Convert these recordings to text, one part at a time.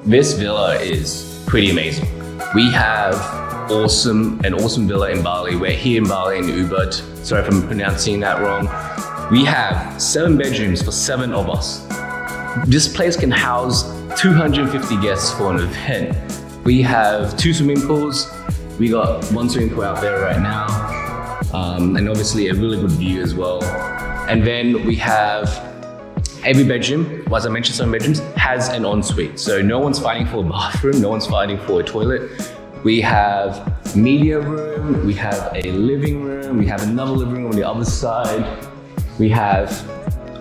This villa is pretty amazing. We have an awesome villa in Bali. We're here in Bali in Ubud. Sorry if I'm pronouncing that wrong. We have 7 bedrooms for 7 of us. This place can house 250 guests for an event. We have 2 swimming pools. We got 1 swimming pool out there right now. And obviously a really good view as well. And then we have every bedroom, as I mentioned, 7 bedrooms, has an ensuite. So no one's fighting for a bathroom, no one's fighting for a toilet. We have media room, we have a living room, we have another living room on the other side. We have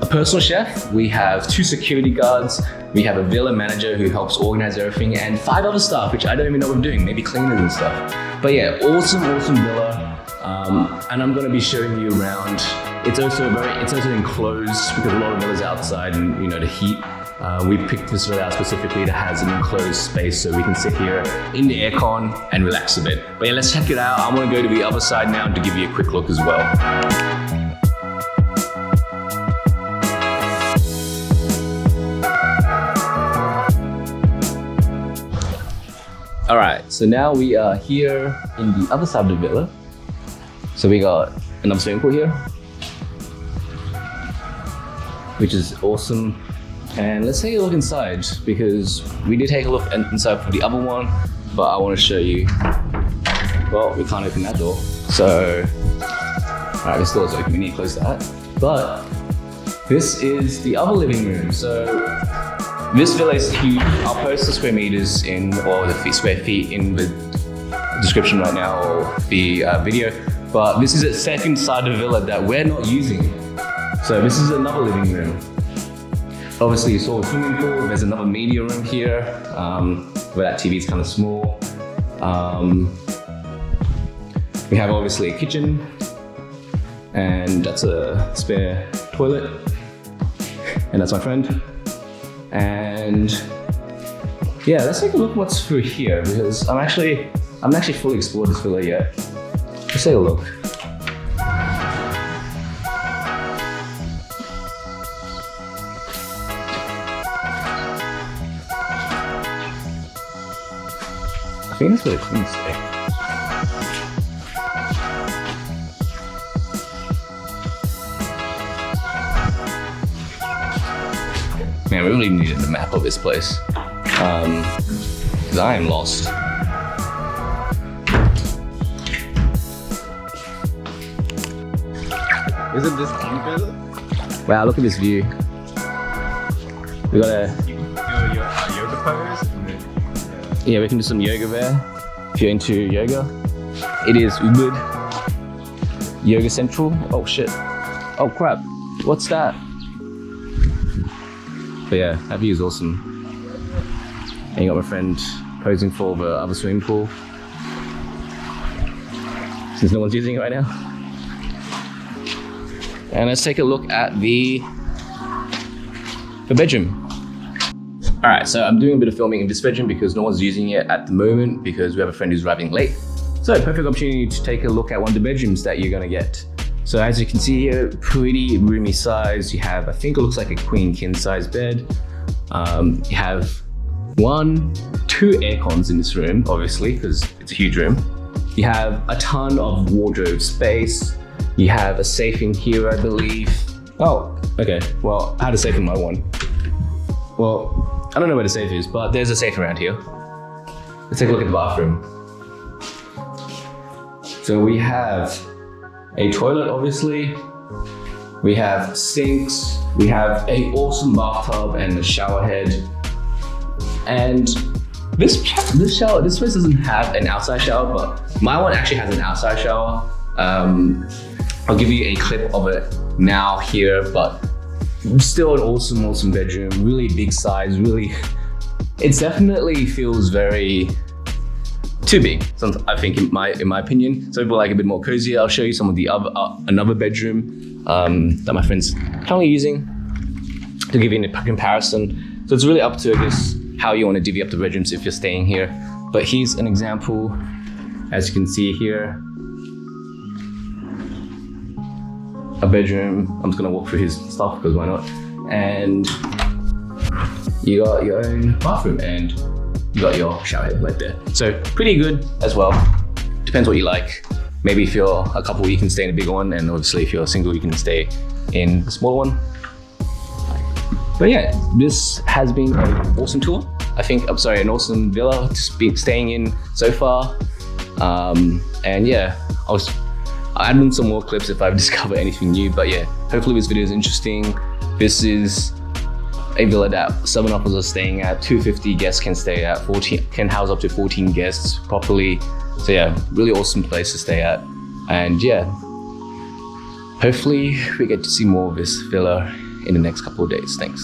a personal chef, we have 2 security guards, we have a villa manager who helps organize everything, and 5 other staff, which I don't even know what I'm doing, maybe cleaners and stuff. But yeah, awesome villa. And I'm gonna be showing you around. It's also enclosed because a lot of villas outside and the heat. We picked this villa out specifically that has an enclosed space so we can sit here in the aircon and relax a bit. But yeah, let's check it out. I'm gonna go to the other side now to give you a quick look as well. All right, so now we are here in the other side of the villa. So we got another swimming pool here, which is awesome. And let's take a look inside because we did take a look inside for the other one, but I want to show you. Well, we can't open that door. So, all right, this door's open, we need to close that. But this is the other living room. So this villa is huge. I'll post the square meters or the square feet in the description right now or the video. But this is a second side of the villa that we're not using. So this is another living room. Obviously you saw a swimming pool. There's another media room here where that TV is kind of small. We have obviously a kitchen and that's a spare toilet. And that's my friend. And yeah, let's take a look what's through here because I'm actually fully explored this villa yet. Let's take a look. I think that's what it cleans today. Man, we really needed a map of this place. Because I am lost. Isn't this cute? Wow, look at this view. We got a yoga pose. Yeah, we can do some yoga there. If you're into yoga, it is Ubud Yoga Central. Oh shit! Oh crap! What's that? But yeah, that view is awesome. And you got my friend posing for the other swimming pool since no one's using it right now. And let's take a look at the bedroom. All right, so I'm doing a bit of filming in this bedroom because no one's using it at the moment because we have a friend who's arriving late. So perfect opportunity to take a look at one of the bedrooms that you're gonna get. So as you can see here, pretty roomy size. You have, I think it looks like a queen king size bed. You have 2 air cons in this room, obviously, because it's a huge room. You have a ton of wardrobe space. You have a safe in here, I believe. Oh, okay, well, I had a safe in my one. Well, I don't know where the safe is, but there's a safe around here. Let's take a look at the bathroom. So we have a toilet, obviously. We have sinks. We have an awesome bathtub and a shower head. And this place doesn't have an outside shower, but my one actually has an outside shower. I'll give you a clip of it now here, but still an awesome bedroom, really big size, it definitely feels very too big, I think in my opinion. So people like a bit more cozy. I'll show you some of the another bedroom that my friend's currently using to give you a comparison. So it's really up to, I guess, how you want to divvy up the bedrooms if you're staying here. But here's an example, as you can see here. A bedroom. I'm just gonna walk through his stuff because why not? And you got your own bathroom, and you got your shower head right there. So pretty good as well. Depends what you like. Maybe if you're a couple, you can stay in a bigger one, and obviously if you're single, you can stay in the smaller one. But yeah, this has been an awesome tour. An awesome villa to be staying in so far. And yeah, I'll add in some more clips if I've discovered anything new. But yeah, hopefully this video is interesting. This is a villa that 7 offers are staying at. 250 guests can stay at. 14 can house up to 14 guests properly. So yeah, really awesome place to stay at. And yeah, hopefully we get to see more of this villa in the next couple of days. Thanks.